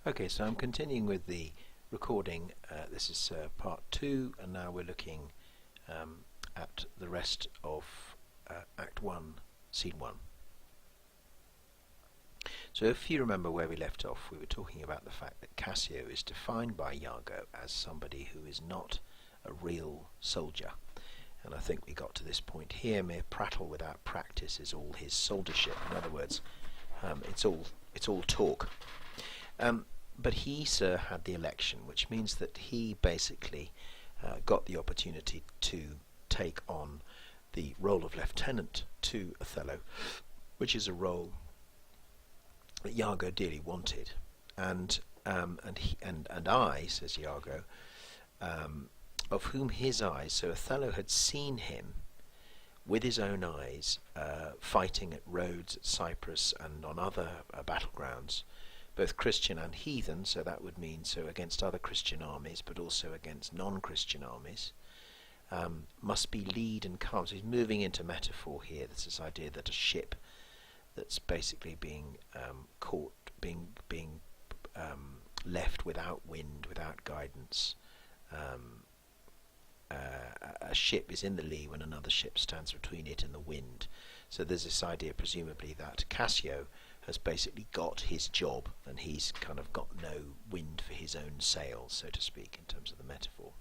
Okay, so I'm continuing with the recording. This is part 2, and now we're looking at the rest of Act 1, Scene 1. So if you remember where we left off, we were talking about the fact that Cassio is defined by Iago as somebody who is not a real soldier. And I think we got to this point here: mere prattle without practice is all his soldiership. In other words, it's all talk. But he, sir, had the election, which means that he basically got the opportunity to take on the role of lieutenant to Othello, which is a role that Iago dearly wanted. And I, says Iago, of whom his eyes, so Othello had seen him with his own eyes fighting at Rhodes, at Cyprus, and on other battlegrounds, both Christian and heathen, so that would mean so against other Christian armies, but also against non-Christian armies, must be lead and calm. So he's moving into metaphor here. There's this idea that a ship that's basically being left without wind, without guidance. A ship is in the lee when another ship stands between it and the wind. So there's this idea, presumably, that Cassio has basically got his job and he's kind of got no wind for his own sails, so to speak, in terms of the metaphor.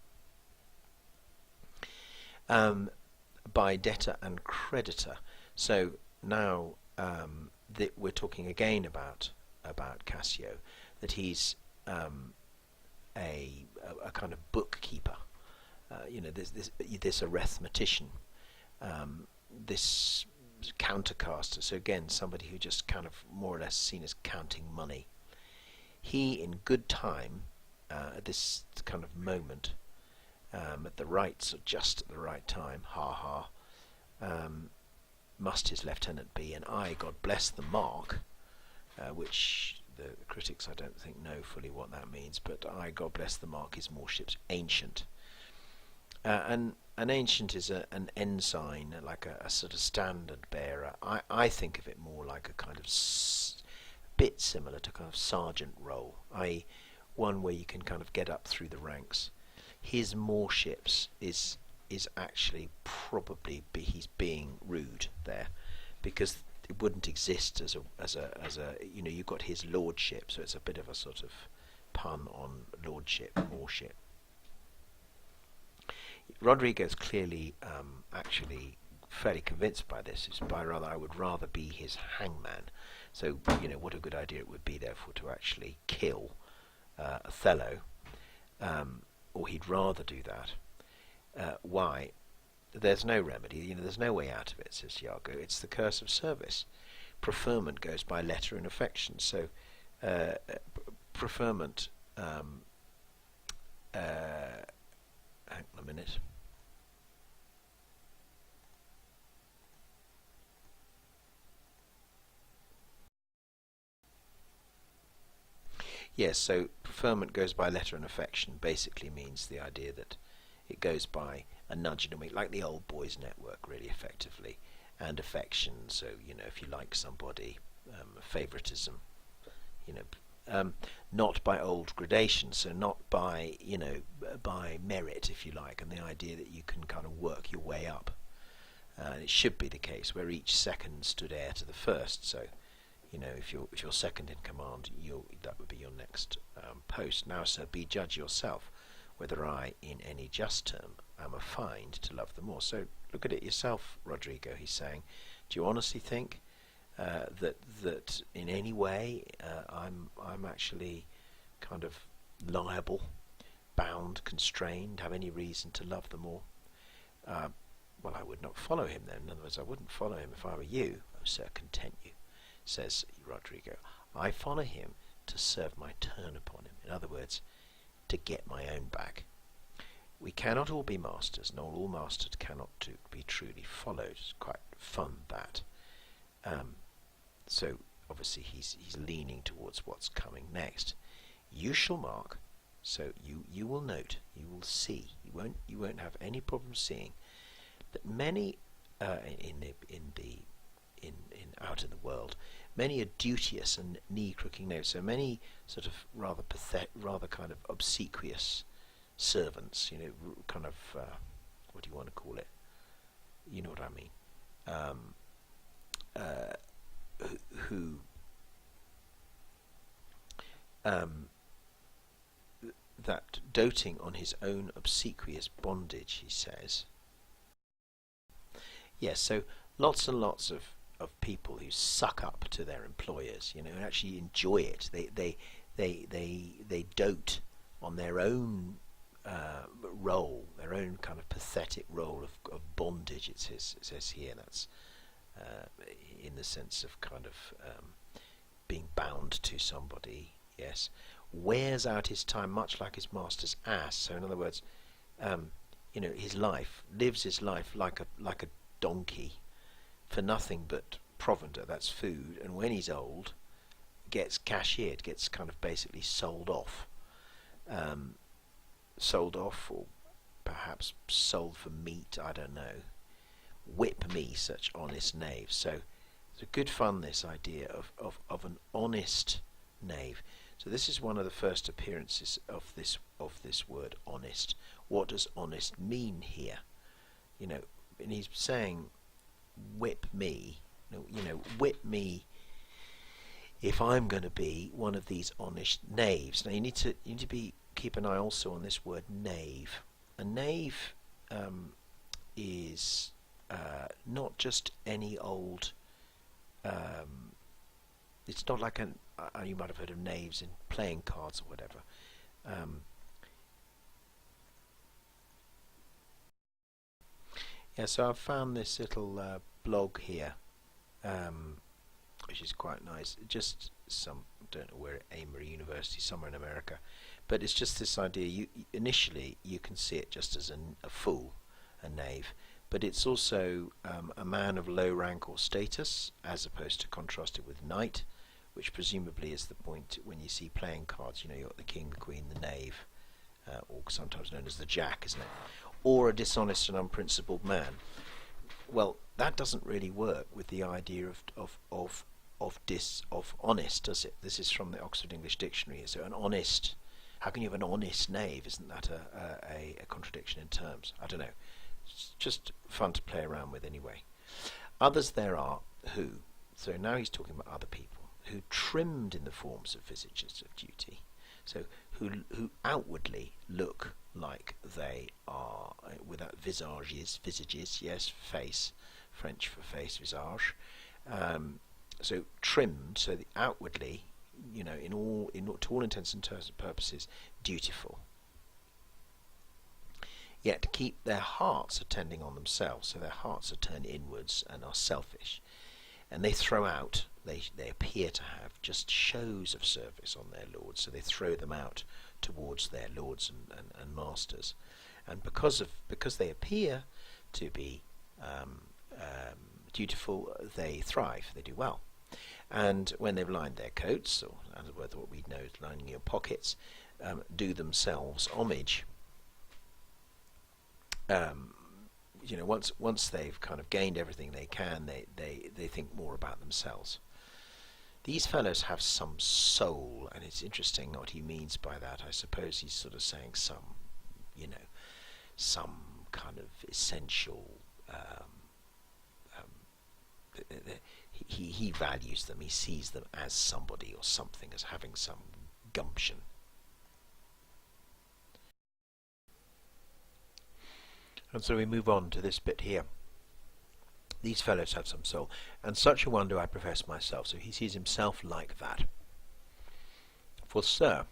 By debtor and creditor. So now we're talking again about Cassio, that he's a kind of bookkeeper. This arithmetician, this countercaster, so again somebody who just kind of more or less seen as counting money. He, in good time, at this kind of moment, at the right, so just at the right time, must his lieutenant be, and I, God bless the mark, which the critics I don't think know fully what that means, but I, God bless the mark, his moorship's ancient. And an ancient is an ensign, like a sort of standard bearer. I think of it more like a kind of bit similar to kind of sergeant role, i.e. one where you can kind of get up through the ranks. His moorships is actually probably he's being rude there, because it wouldn't exist as a you've got his lordship, so it's a bit of a sort of pun on lordship, moorship. Rodrigo's clearly actually fairly convinced by this. It's by rather, I would rather be his hangman. So, what a good idea it would be, therefore, to actually kill Othello, or he'd rather do that. Why? There's no remedy, there's no way out of it, says Iago. It's the curse of service. Preferment goes by letter and affection. So, preferment... hang on a minute. Yes, so preferment goes by letter and affection basically means the idea that it goes by a nudge and a wink, like the old boys network, really, effectively, and affection. So if you like somebody, favoritism, not by old gradation, so not by by merit, if you like, and the idea that you can kind of work your way up. And it should be the case where each second stood heir to the first. So if you're second in command, that would be your next post. Now, sir, be judge yourself whether I, in any just term, am affined to love the more. So look at it yourself, Rodrigo. He's saying, do you honestly think that in any way I'm actually kind of liable, bound, constrained, have any reason to love them all? Well, I would not follow him then. In other words, I wouldn't follow him if I were you. Oh, sir, content you, says Rodrigo. I follow him to serve my turn upon him. In other words, to get my own back. We cannot all be masters, nor all masters cannot be truly followed. It's quite fun, that. So obviously he's leaning towards what's coming next. You shall mark, so you will note, you will see, you won't have any problem seeing that many out in the world, many a duteous and knee-crooking knave. So many sort of rather pathetic, rather kind of obsequious servants. You know, kind of what do you want to call it? You know what I mean? Who that doting on his own obsequious bondage, he says. Yes, so lots and lots of people who suck up to their employers, you know, and actually enjoy it. They dote on their own role, their own kind of pathetic role of bondage. It says here. That's in the sense of kind of being bound to somebody. Yes, wears out his time much like his master's ass. So in other words, you know, lives his life like a donkey, for nothing but provender, that's food, and when he's old, gets cashiered, gets kind of basically sold off, or perhaps sold for meat, I don't know. Whip me, such honest knaves. So it's a good fun, this idea of an honest knave. So this is one of the first appearances of this word honest. What does honest mean here? You know, and he's saying, whip me. You know, whip me if I'm going to be one of these honest knaves. Now you need to keep an eye also on this word knave. A knave is not just any old. It's not like you might have heard of knaves in playing cards or whatever. Yeah, so I've found this little blog here, which is quite nice. Just don't know where, Amory University, somewhere in America, but it's just this idea. Initially you can see it just as a fool, a knave, but it's also a man of low rank or status, as opposed to contrasted with knight, which presumably is the point when you see playing cards. You know, you've got the king, the queen, the knave, or sometimes known as the jack, isn't it? Or a dishonest and unprincipled man. Well, that doesn't really work with the idea of honest, does it? This is from the Oxford English Dictionary. So an honest, how can you have an honest knave? Isn't that a contradiction in terms? I don't know. It's just fun to play around with anyway. Others there are who, so now he's talking about other people, who trimmed in the forms of visages of duty. So who outwardly look like they are, without visages, yes, face, French for face, visage. So trimmed, so that outwardly, you know, to all intents and purposes, dutiful. Yet keep their hearts attending on themselves, so their hearts are turned inwards and are selfish. And they throw out, they appear to have just shows of service on their lords, so they throw them out towards their lords and masters. And because they appear to be dutiful, they thrive, they do well. And when they've lined their coats, or as what we know is lining your pockets, do themselves homage. You know, once they've kind of gained everything they can, they think more about themselves. These fellows have some soul, and it's interesting what he means by that. I suppose he's sort of saying some, you know, some kind of essential. He values them. He sees them as somebody or something, as having some gumption. And so we move on to this bit here. These fellows have some soul, and such a one do I profess myself. So he sees himself like that. For sir,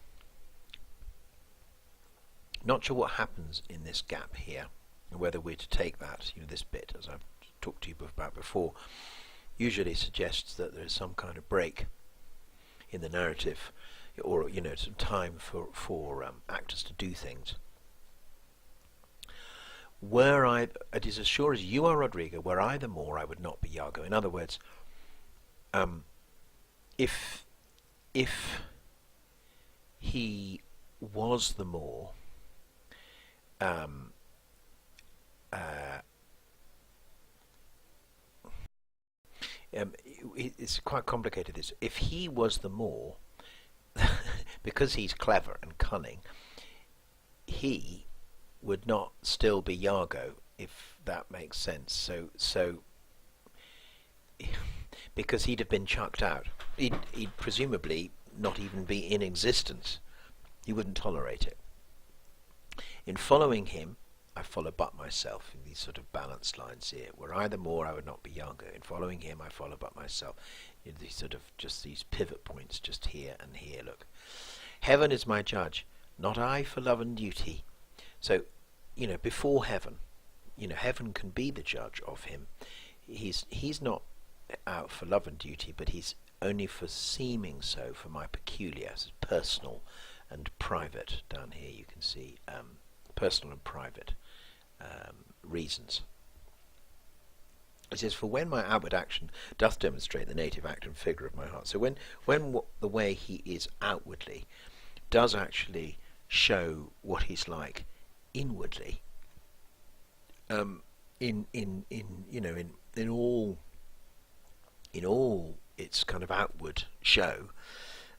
not sure what happens in this gap here, and whether we're to take that, you know, this bit, as I've talked to you about before, usually suggests that there is some kind of break in the narrative, or, you know, some time for actors to do things. It is as sure as you are Rodrigo, were I the Moor, I would not be Iago. In other words, if he was the Moor, It's quite complicated. This, if he was the Moor, because he's clever and cunning, he would not still be Iago, if that makes sense. So because he'd have been chucked out, he'd presumably not even be in existence. He wouldn't tolerate it. In following him, I follow but myself, in these sort of balanced lines here. Were I the Moor, I would not be Iago. In following him, I follow but myself. These sort of just these pivot points, just here and here. Look, heaven is my judge, not I for love and duty. So, before heaven, heaven can be the judge of him. He's not out for love and duty, but he's only for seeming so for my peculiar, personal and private. Down here you can see personal and private reasons. It says, for when my outward action doth demonstrate the native act and figure of my heart. So when the way he is outwardly does actually show what he's like inwardly, in all its kind of outward show,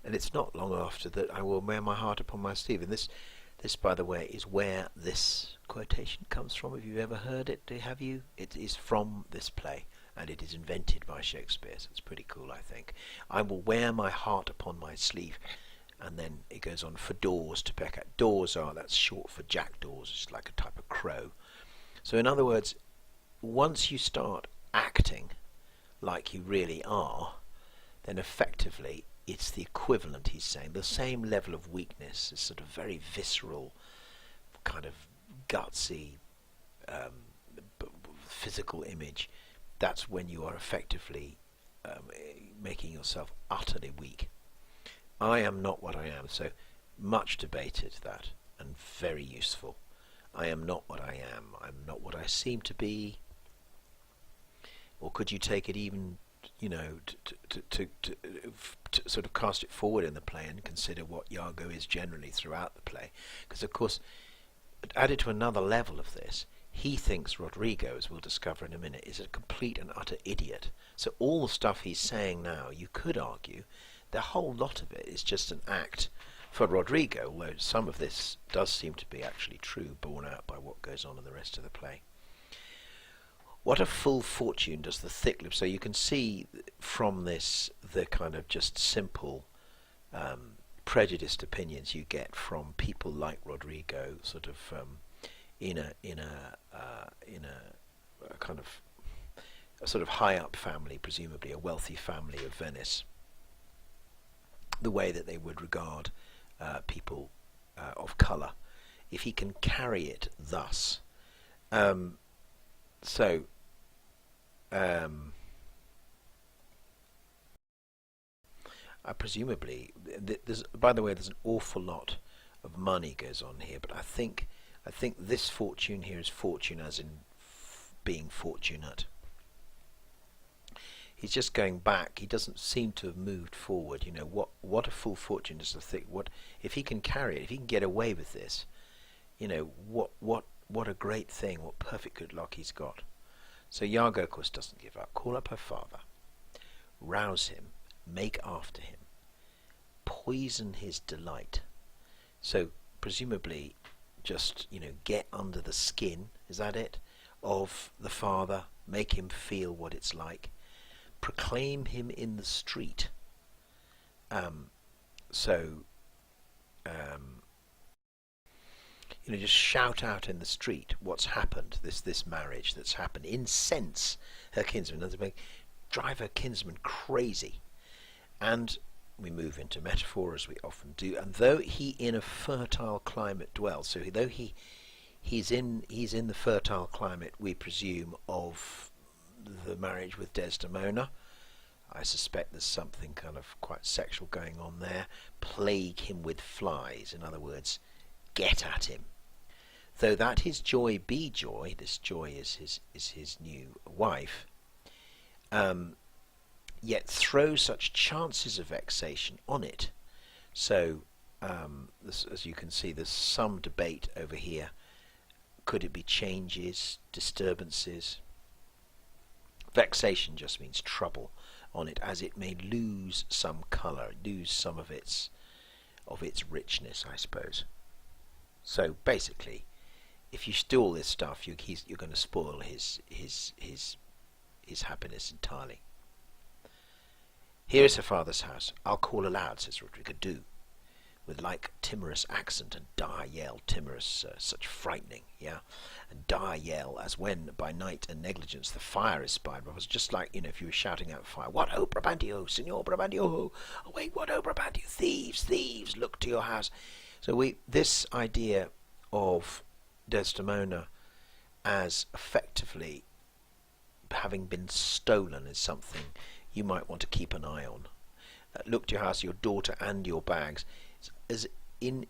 and it's not long after that I will wear my heart upon my sleeve. And this, by the way, is where this quotation comes from. Have you ever heard it? Have you? It is from this play, and it is invented by Shakespeare, so it's pretty cool, I think. I will wear my heart upon my sleeve. And then it goes on, for daws to peck at. Daws that's short for jackdaws. It's like a type of crow. So in other words, once you start acting like you really are, then effectively it's the equivalent, he's saying, the same level of weakness, this sort of very visceral, kind of gutsy, physical image. That's when you are effectively making yourself utterly weak. I am not what I am. So much debated, that, and very useful. I am not what I am. I'm not what I seem to be. Or could you take it even, to sort of cast it forward in the play and consider what Iago is generally throughout the play? Because of course, added to another level of this, he thinks Rodrigo, as we'll discover in a minute, is a complete and utter idiot. So all the stuff he's saying now, you could argue, the whole lot of it is just an act for Rodrigo, although some of this does seem to be actually true, borne out by what goes on in the rest of the play. What a full fortune does the thick lip. So you can see from this the kind of just simple prejudiced opinions you get from people like Rodrigo, sort of in a kind of a sort of high up family, presumably a wealthy family of Venice. The way that they would regard people of colour, if he can carry it thus. Presumably, by the way, there's an awful lot of money goes on here, but I think this fortune here is fortune as in being fortunate. He's just going back. He doesn't seem to have moved forward. What a full fortune does the thick. What if he can carry it? If he can get away with this, what a great thing. What perfect good luck he's got. So Iago, of course, doesn't give up. Call up her father, rouse him, make after him, poison his delight. So presumably, just get under the skin. Is that it? Of the father, make him feel what it's like. Proclaim him in the street. Just shout out in the street what's happened, this marriage that's happened. Incense her kinsman, drive her kinsman crazy. And we move into metaphor, as we often do. And though he in a fertile climate dwells, so though he's in the fertile climate, we presume, of the marriage with Desdemona. I suspect there's something kind of quite sexual going on there. Plague him with flies. In other words, get at him. Though that his joy be joy, this joy is his new wife, yet throw such chances of vexation on it. So, as you can see, there's some debate over here. Could it be changes, disturbances? Vexation just means trouble. on it, as it may lose some colour, lose some of its richness, I suppose. So basically, if you do all this stuff, you're going to spoil his happiness entirely. Here is her father's house. I'll call aloud, says Rodrigo. Do. With like timorous accent and dire yell, timorous, such frightening, yeah, and dire yell, as when by night and negligence the fire is spied. But it was just like, if you were shouting out fire. What ho, Brabantio, Signor Brabantio, awake, what ho, Brabantio, thieves, thieves, look to your house. So this idea of Desdemona as effectively having been stolen is something you might want to keep an eye on. Look to your house, your daughter and your bags. As in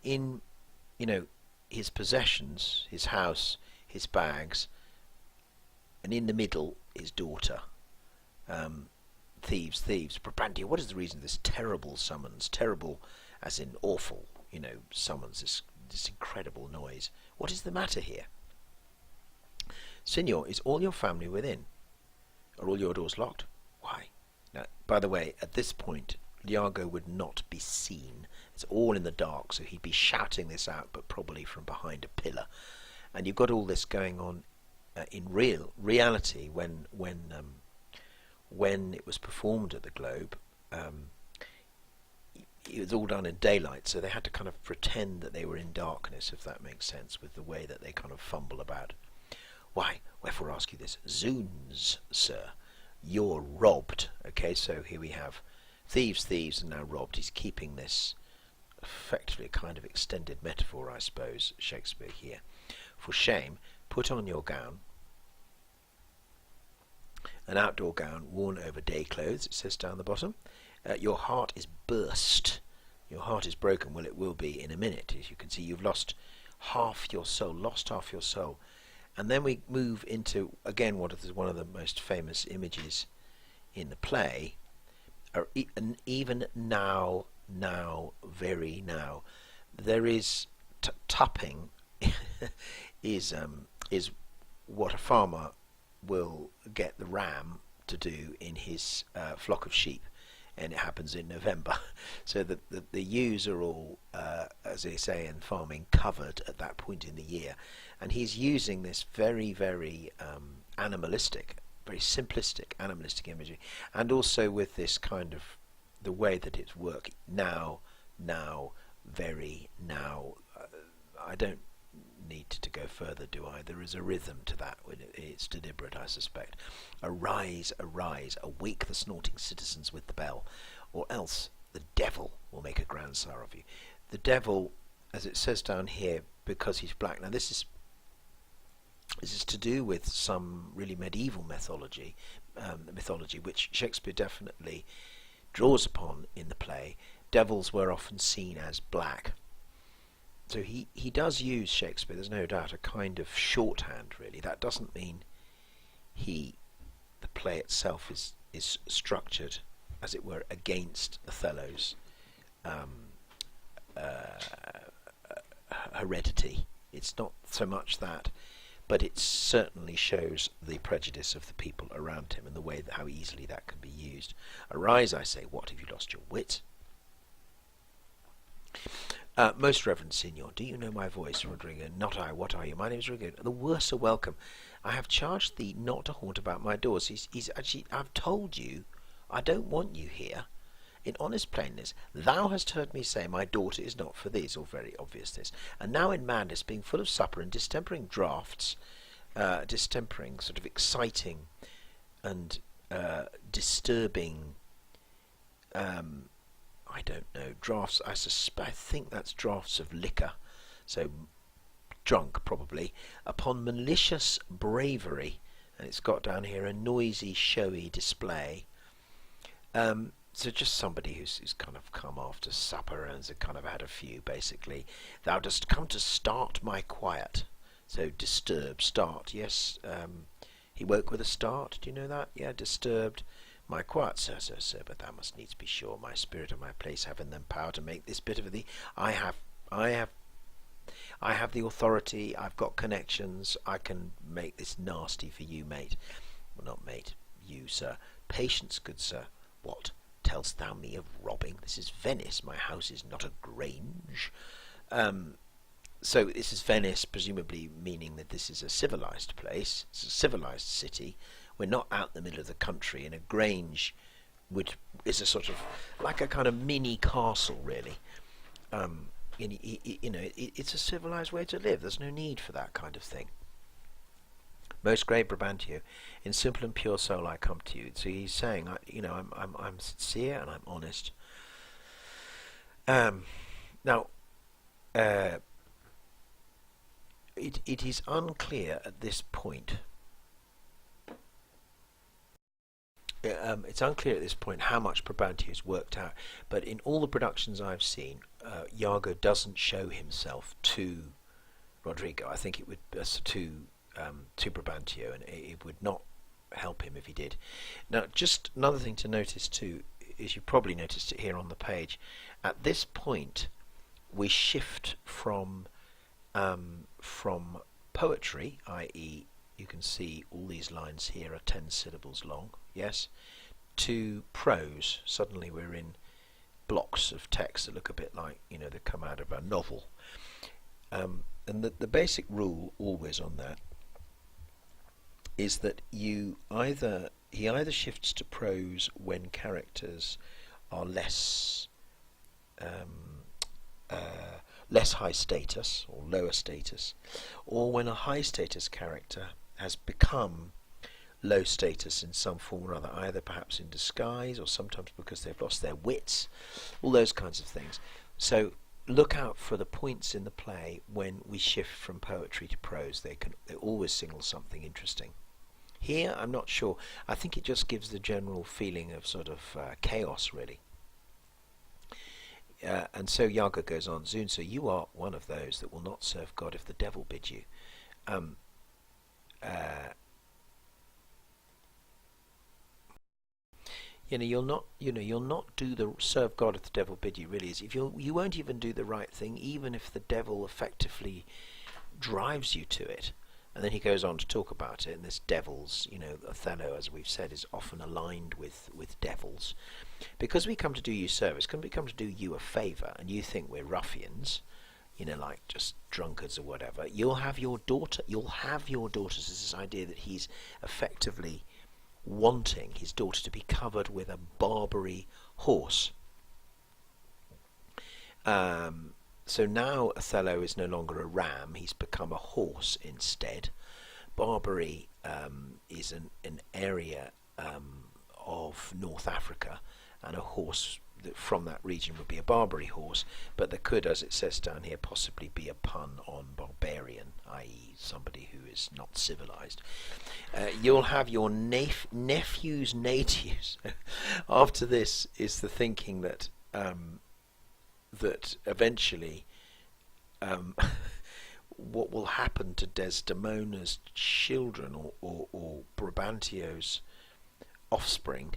his possessions, his house, his bags, and in the middle his daughter. Thieves, thieves. Brabantio, what is the reason of this terrible summons? Terrible as in awful, summons, this incredible noise. What is the matter here? Signor, is all your family within? Are all your doors locked? Why? Now, by the way, at this point, Iago would not be seen. It's all in the dark, so he'd be shouting this out, but probably from behind a pillar. And you've got all this going on in reality when it was performed at the Globe. It was all done in daylight, so they had to kind of pretend that they were in darkness, if that makes sense, with the way that they kind of fumble about. Why, wherefore ask you this? Zoons, sir, you're robbed. Okay, so here we have thieves, thieves, and now robbed. He's keeping this effectively a kind of extended metaphor, I suppose, Shakespeare here. For shame, put on your gown, an outdoor gown worn over day clothes, it says down the bottom. Your heart is burst. Your heart is broken. Well, it will be in a minute. As you can see, you've lost half your soul. And then we move into, again, what is one of the most famous images in the play. And even now, very now, there is tupping is what a farmer will get the ram to do in his flock of sheep, and it happens in November. So the ewes are all, as they say in farming, covered at that point in the year, and he's using this very, very animalistic, very simplistic animalistic imagery, and also with this kind of the way that it's working now, very now. I don't need to go further, do I? There is a rhythm to that. It's deliberate, I suspect. Arise, arise, awake the snorting citizens with the bell, or else the devil will make a grandsire of you. The devil, as it says down here, because he's black. Now this is to do with some really medieval mythology, which Shakespeare definitely draws upon in the play. Devils were often seen as black. So he does use, Shakespeare, there's no doubt, a kind of shorthand, really. That doesn't mean the play itself is structured, as it were, against Othello's heredity. It's not so much that, but it certainly shows the prejudice of the people around him and the way that how easily that can be used. Arise, I say, what, have you lost your wit? Most Reverend Signor, do you know my voice, Rodrigo? Not I, what are you? My name is Rodrigo. The worse are welcome. I have charged thee not to haunt about my doors. He's actually, I've told you, I don't want you here. In honest plainness, thou hast heard me say my daughter is not for thee. It's all very obvious, this. And now in madness, being full of supper and distempering draughts, distempering, sort of exciting and disturbing, I don't know, draughts, I think that's draughts of liquor, so drunk probably, upon malicious bravery, and it's got down here a noisy, showy display. So just somebody who's kind of come after supper and has kind of had a few, basically. Thou dost come to start my quiet. So disturb, start, yes. He woke with a start, do you know that? Yeah, disturbed. My quiet, sir, but thou must needs be sure my spirit and my place have in them power to make this bit of thee. I have the authority, I've got connections, I can make this nasty for you, mate. Well, not mate, you, sir. Patience, good sir. What tell'st thou me of robbing? This is Venice, my house is not a grange. So this is Venice, presumably meaning that this is a civilized place, it's a civilized city. We're not out in the middle of the country, and a grange is a sort of like a kind of mini castle, really. It's a civilized way to live. There's no need for that kind of thing. Most great Brabantio, in simple and pure soul I come to you. So he's saying, I'm sincere and I'm honest. Now, it is unclear at this point. It's unclear at this point how much Brabantio's worked out, but in all the productions I've seen, Iago doesn't show himself to Rodrigo. I think it would to Brabantio, and it would not help him if he did. Now, just another thing to notice too is, you probably noticed it here on the page. At this point, we shift from poetry, i.e., you can see all these lines here are 10 syllables long, yes, to prose. Suddenly we're in blocks of text that look a bit like, they come out of a novel. And the basic rule always on that is that he either shifts to prose when characters are less high status or lower status, or when a high status character has become low status in some form or other, either perhaps in disguise or sometimes because they've lost their wits, all those kinds of things. So look out for the points in the play when we shift from poetry to prose. They always signal something interesting. Here, I'm not sure. I think it just gives the general feeling of sort of chaos, really. And so Iago goes on, Zunza, you are one of those that will not serve God if the devil bid you. You'll not serve God if the devil bid you. Really, is if you won't even do the right thing, even if the devil effectively drives you to it. And then he goes on to talk about it, and this devils, Othello, as we've said, is often aligned with devils. Because we come to do you service, we come to do you a favour, and you think we're ruffians, like just drunkards or whatever, you'll have your daughters. There's this idea that he's effectively wanting his daughter to be covered with a Barbary horse. So now Othello is no longer a ram, he's become a horse instead. Barbary is an area of North Africa, and a horse from that region would be a Barbary horse, but there could, as it says down here, possibly be a pun on barbarian, i.e. somebody who is not civilized. You'll have your nephew's natives. After this is the thinking that eventually what will happen to Desdemona's children or Brabantio's offspring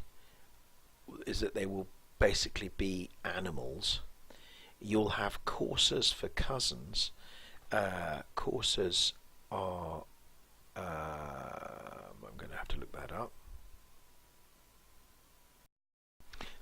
is that they will basically be animals. You'll have coursers for cousins. Coursers are I'm going to have to look that up.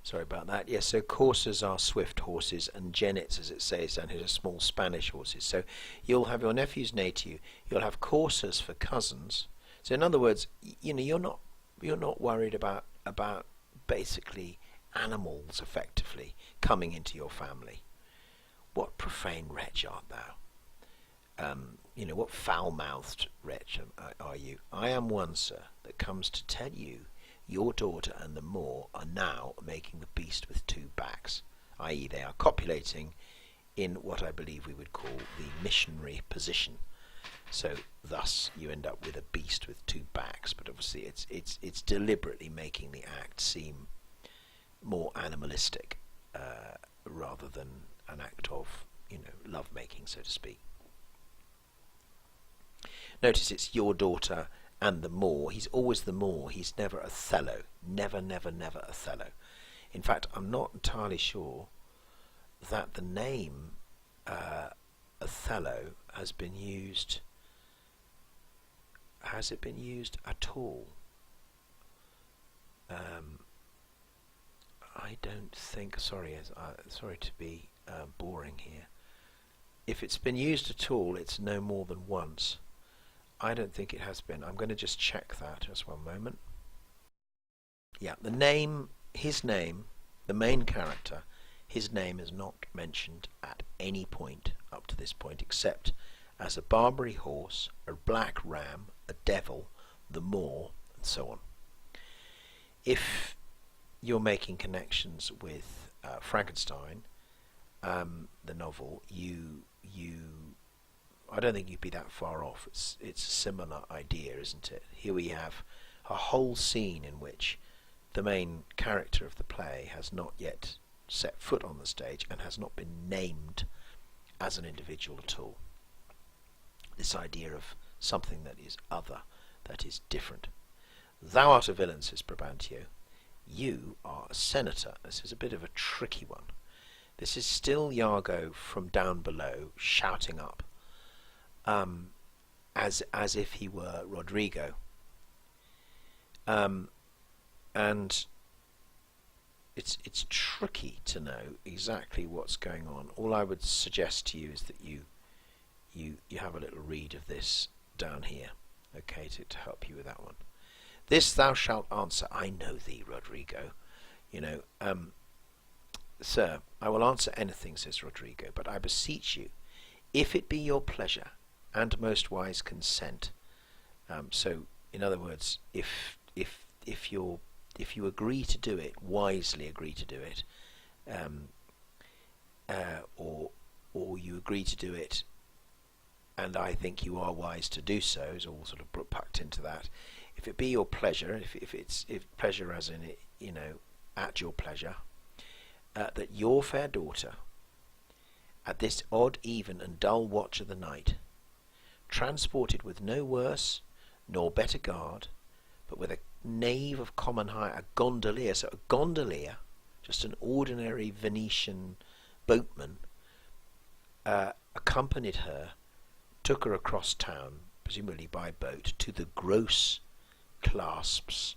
Sorry about that. Yes, so coursers are swift horses, and jennets, as it says down here, are small Spanish horses. So you'll have your nephew's nephew. You'll have coursers for cousins. So in other words, you're not worried about basically animals effectively coming into your family. What profane wretch art thou? What foul-mouthed wretch are you? I am one, sir, that comes to tell you your daughter and the Moor are now making the beast with two backs, i.e. they are copulating in what I believe we would call the missionary position. So thus you end up with a beast with two backs, but obviously it's deliberately making the act seem more animalistic rather than an act of love making, so to speak. Notice it's your daughter and the Moor. He's always the Moor. He's never Othello. Never Othello. In fact, I'm not entirely sure that the name Othello has been used. Has it been used at all? I don't think, sorry to be boring here. If it's been used at all, it's no more than once. I don't think it has been. I'm going to just check that, just one moment. Yeah, his name, the main character, his name is not mentioned at any point up to this point, except as a Barbary horse, a black ram, a devil, the Moor, and so on. If you're making connections with Frankenstein, the novel, I don't think you'd be that far off. It's a similar idea, isn't it? Here we have a whole scene in which the main character of the play has not yet set foot on the stage and has not been named as an individual at all. This idea of something that is other, that is different. Thou art a villain, says Brabantio. You are a senator. This is a bit of a tricky one. This is still Iago from down below shouting up, as if he were Rodrigo. And it's tricky to know exactly what's going on. All I would suggest to you is that you have a little read of this down here, okay, to help you with that one. This thou shalt answer. I know thee, Rodrigo. Sir, I will answer anything, says Rodrigo, but I beseech you, if it be your pleasure and most wise consent. So, in other words, if you agree to do it, wisely agree to do it, or you agree to do it, and I think you are wise to do so, is all sort of packed into that. If it be your pleasure, if pleasure as in it, at your pleasure, that your fair daughter, at this odd, even, and dull watch of the night, transported with no worse nor better guard, but with a knave of common hire, a gondolier, so a gondolier, just an ordinary Venetian boatman, accompanied her, took her across town, presumably by boat, to the gross clasps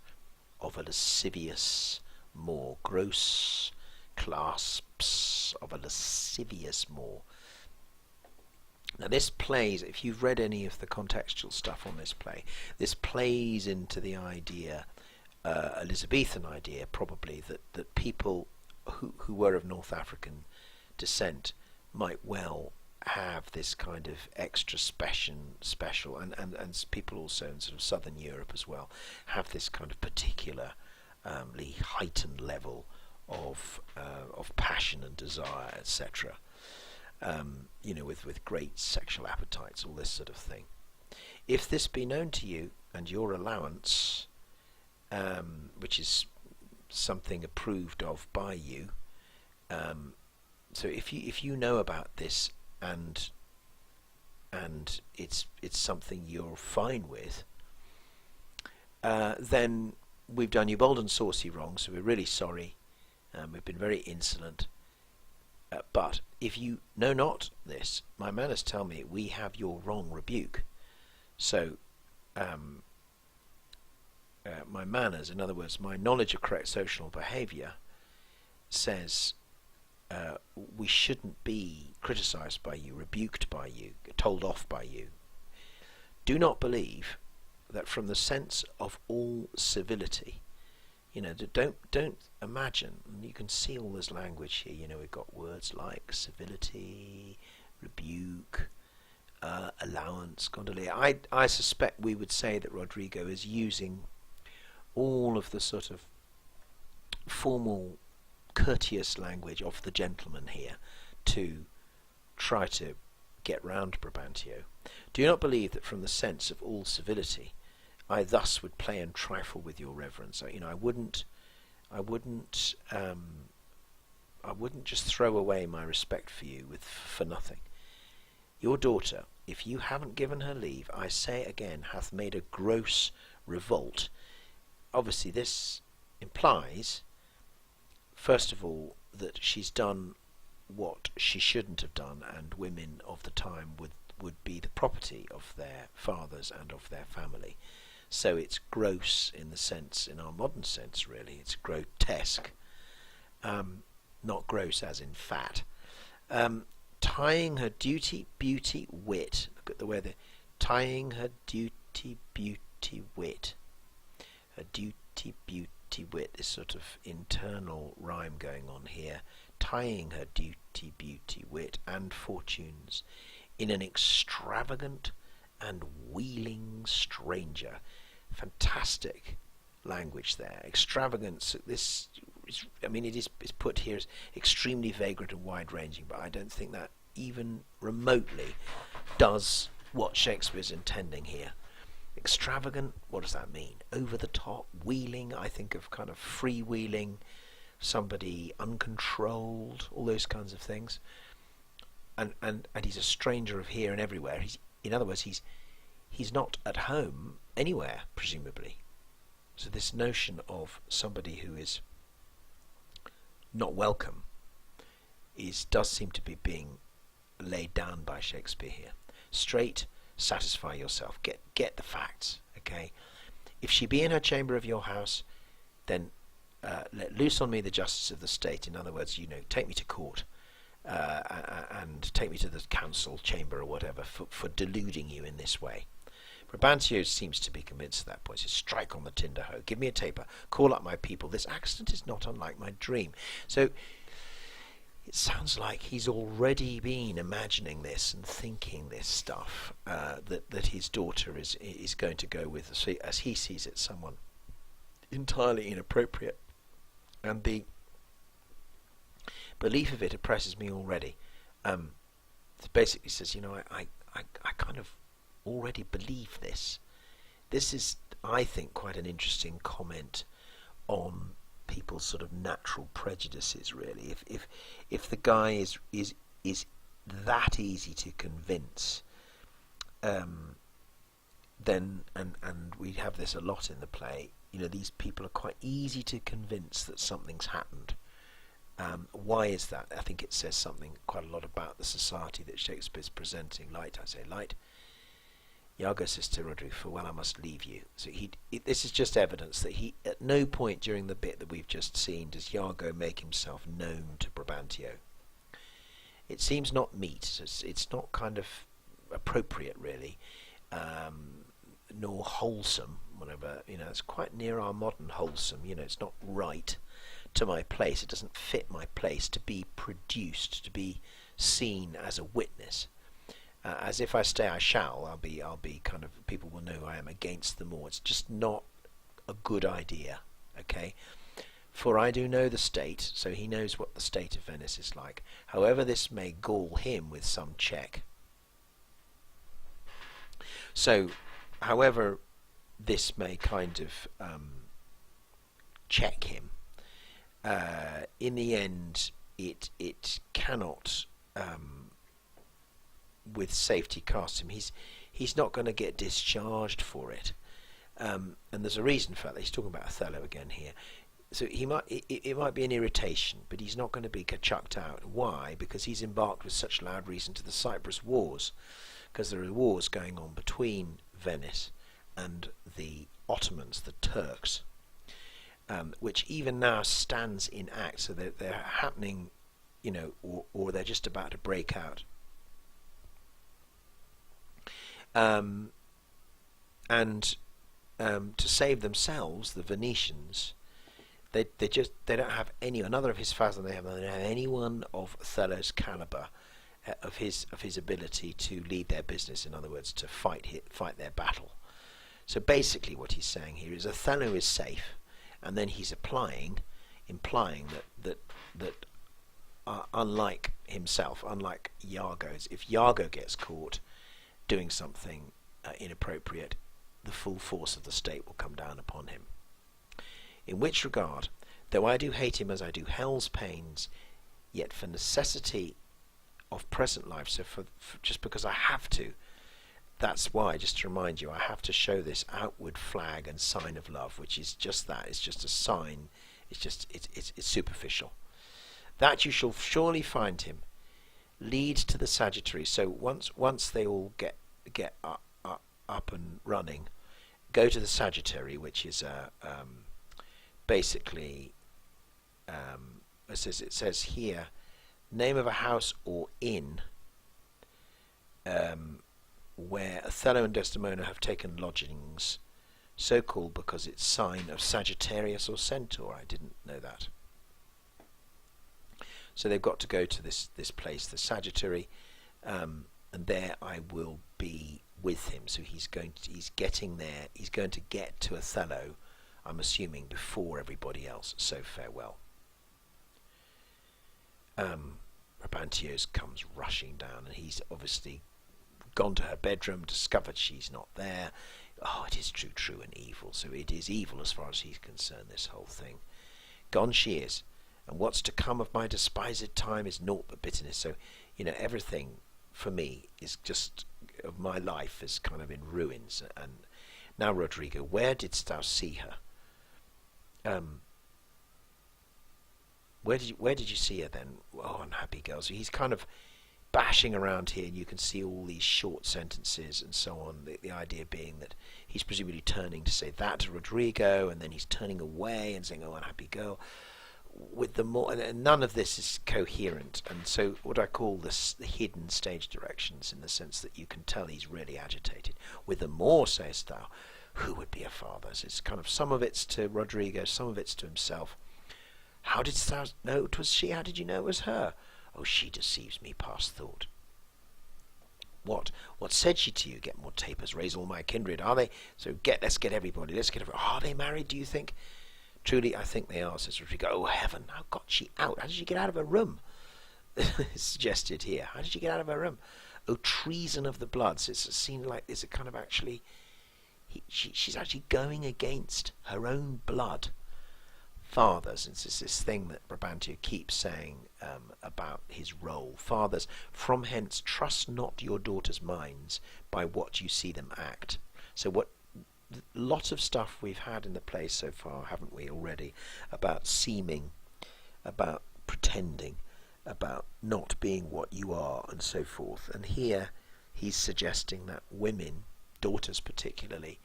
of a lascivious Moor. Gross clasps of a lascivious Moor. Now this plays, if you've read any of the contextual stuff on this play, this plays into the idea, Elizabethan idea probably, that people who were of North African descent might well have this kind of extra special, and people also in sort of southern Europe as well, have this kind of particularly heightened level of passion and desire, etc. With great sexual appetites, all this sort of thing. If this be known to you, and your allowance, which is something approved of by you, so if you know about this and it's something you're fine with, then we've done you bold and saucy wrong, so we're really sorry. We've been very insolent. But if you know not this, my manners tell me we have your wrong rebuke. So my manners, in other words, my knowledge of correct social behaviour, says we shouldn't be criticised by you, rebuked by you, told off by you. Do not believe that from the sense of all civility, don't imagine, and you can see all this language here, we've got words like civility, rebuke, allowance, gondolier. I suspect we would say that Rodrigo is using all of the sort of formal, courteous language of the gentleman here to try to get round Brabantio. Do not believe that from the sense of all civility I thus would play and trifle with your reverence. I wouldn't just throw away my respect for you for nothing. Your daughter, if you haven't given her leave, I say again, hath made a gross revolt. Obviously this implies, first of all, that she's done what she shouldn't have done, and women of the time would be the property of their fathers and of their family. So it's gross in our modern sense really, it's grotesque. not gross as in fat. Tying her duty, beauty, wit. Look at the way they're tying her duty, beauty, wit. Her duty, beauty, wit. This sort of internal rhyme going on here. Tying her duty, beauty, wit, and fortunes in an extravagant and wheeling stranger. Fantastic language there. Extravagance. This, I mean, it is put here as extremely vagrant and wide-ranging, but I don't think that even remotely does what Shakespeare's intending here. Extravagant, what does that mean? Over the top, wheeling, I think of kind of freewheeling, somebody uncontrolled, all those kinds of things. And he's a stranger of here and everywhere. In other words, he's not at home anywhere, presumably. So this notion of somebody who is not welcome does seem to be being laid down by Shakespeare here. Straight, satisfy yourself, get the facts, okay? If she be in her chamber of your house, then let loose on me the justice of the state. In other words, take me to court, and take me to the council chamber or whatever for deluding you in this way. Brabantio seems to be convinced at that point. He says, strike on the tinder hoe, give me a taper, call up my people. This accident is not unlike my dream. So it sounds like he's already been imagining this and thinking this stuff, that his daughter is going to go with, as he sees it, someone entirely inappropriate. And the belief of it oppresses me already. It basically says, I kind of already believe this. This is, I think, quite an interesting comment on people's sort of natural prejudices, really. If the guy is that easy to convince, then and we have this a lot in the play. These people are quite easy to convince that something's happened. Why is that? I think it says something quite a lot about the society that Shakespeare's presenting. Light, I say, light. Iago says to Roderick, for well I must leave you. So this is just evidence that he, at no point during the bit that we've just seen, does Iago make himself known to Brabantio. It seems not meet. It's not kind of appropriate, really, nor wholesome. Whatever, it's quite near our modern wholesome. It's not right to my place. It doesn't fit my place to be produced, to be seen as a witness. As if I stay, I shall. I'll be kind of, people will know I am against them all. It's just not a good idea. Okay. For I do know the state, so he knows what the state of Venice is like. However, this may gall him with some check. So, however, this may kind of check him. In the end, it cannot, with safety, cast him. He's not going to get discharged for it, and there's a reason for that. He's talking about Othello again here. So it might be an irritation, but he's not going to be chucked out. Why? Because he's embarked with such loud reason to the Cyprus Wars, because there are wars going on between Venice and the Ottomans, the Turks, which even now stands in act. So they're happening, or they're just about to break out. And to save themselves, the Venetians, they don't have another of his fathom. They don't have anyone of Othello's caliber, of his ability to lead their business. In other words, to fight their battle. So basically, what he's saying here is Othello is safe, and then he's implying that unlike himself, unlike Iago's, if Iago gets caught doing something inappropriate, the full force of the state will come down upon him. In which regard, though I do hate him as I do hell's pains, yet for necessity of present life, so for just because I have to, that's why, just to remind you, I have to show this outward flag and sign of love, which is just that. It's just a sign. It's superficial. That you shall surely find him. Lead to the Sagittary. So once they all get up and running, go to the Sagittary, which is basically it says here, name of a house or inn where Othello and Desdemona have taken lodgings, so called because it's sign of Sagittarius or Centaur. I didn't know that. So they've got to go to this place, the Sagittary, and there I will be with him. So he's getting there. He's going to get to Othello, I'm assuming, before everybody else. So farewell. Brabantio comes rushing down, and he's obviously gone to her bedroom, discovered she's not there. Oh, it is true and evil. So it is evil as far as he's concerned, this whole thing. Gone she is, and what's to come of my despised time is naught but bitterness. So, everything for me is just, of my life is kind of in ruins. And now, Rodrigo, where didst thou see her? Where did you see her then? Oh, unhappy girl. So he's kind of bashing around here, and you can see all these short sentences and so on. The idea being that he's presumably turning to say that to Rodrigo, and then he's turning away and saying, "Oh, unhappy girl." With the more, and none of this is coherent, and so what I call this the hidden stage directions, in the sense that you can tell he's really agitated. With the more sayest thou, who would be a father? So it's kind of, some of it's to Rodrigo, some of it's to himself. How didst thou know 'twas she? How did you know it was her? Oh, she deceives me past thought. What said she to you? Get more tapers, raise all my kindred. Are they? So let's get everybody. Are they married, do you think? Truly, I think they are, says Rodrigo. Oh, heaven, how got she out? How did she get out of her room? It's suggested here. How did she get out of her room? Oh, treason of the bloods. It's a scene like this. It kind of actually, she's actually going against her own blood. Fathers, it's this thing that Brabantio keeps saying about his role. Fathers, from hence trust not your daughters' minds by what you see them act. So lot of stuff we've had in the play so far, haven't we, already, about seeming, about pretending, about not being what you are, and so forth. And here he's suggesting that women, daughters particularly,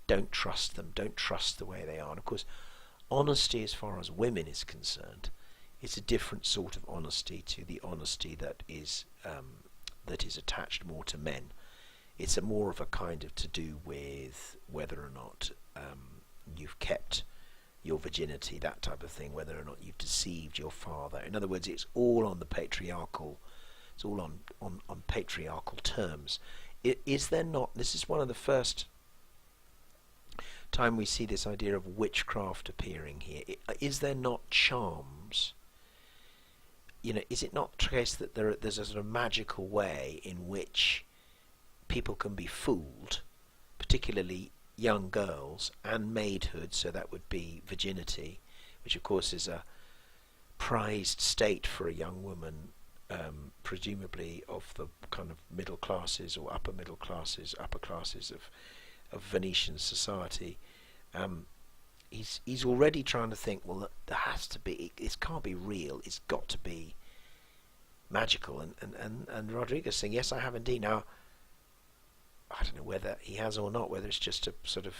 don't trust them, don't trust the way they are. And of course, honesty as far as women is concerned, it's a different sort of honesty to the honesty that is attached more to men. It's a more of a kind of to do with whether or not you've kept your virginity, that type of thing, whether or not you've deceived your father. In other words, it's all on the patriarchal, it's all on patriarchal terms. Is there not, this is one of the first time we see this idea of witchcraft appearing here. Is there not charms? Is it not the case that there's a sort of magical way in which people can be fooled, particularly young girls, and maidhood, so that would be virginity, which of course is a prized state for a young woman, presumably of the kind of middle classes or upper classes of Venetian society. He's already trying to think, well, there has to be, it can't be real, it's got to be magical. And Rodriguez saying, yes, I have indeed. Now, I don't know whether he has or not, whether it's just a sort of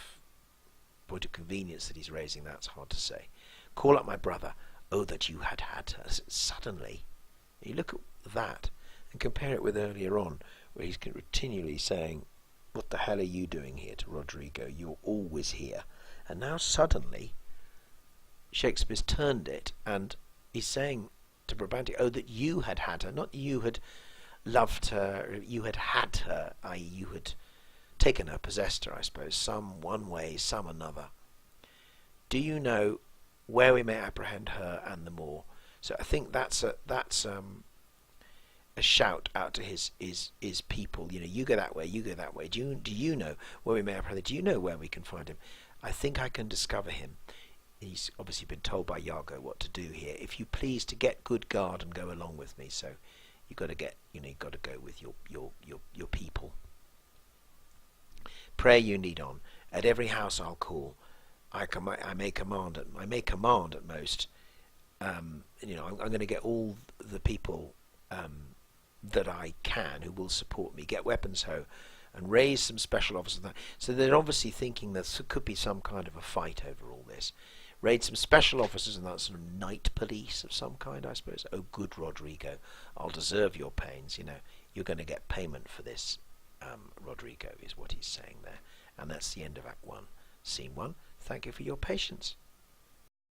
point of convenience that he's raising, that's hard to say. Call up my brother. Oh, that you had her. Suddenly, you look at that and compare it with earlier on, where he's continually saying, what the hell are you doing here, to Rodrigo? You're always here. And now suddenly, Shakespeare's turned it, and he's saying to Brabantio, oh, that you had her, not you had loved her, you had her, i.e. you had taken her, possessed her, I suppose, some one way, some another. Do you know where we may apprehend her and the more? So I think that's a shout out to his people. You go that way, you go that way. Do you know where we may apprehend her? Do you know where we can find him? I think I can discover him. He's obviously been told by Iago what to do here. If you please to get good guard and go along with me. So you've got to go with your people. Pray you need on. At every house I'll call. I may command at most. I'm going to get all the people that I can who will support me. Get weapons ho, and raise some special officers. So they're obviously thinking there could be some kind of a fight over all this. raid some special officers and that sort of night police of some kind, I suppose. Oh, good Rodrigo, I'll deserve your pains. You're going to get payment for this, Rodrigo, is what he's saying there. And that's the end of Act 1, Scene 1. Thank you for your patience.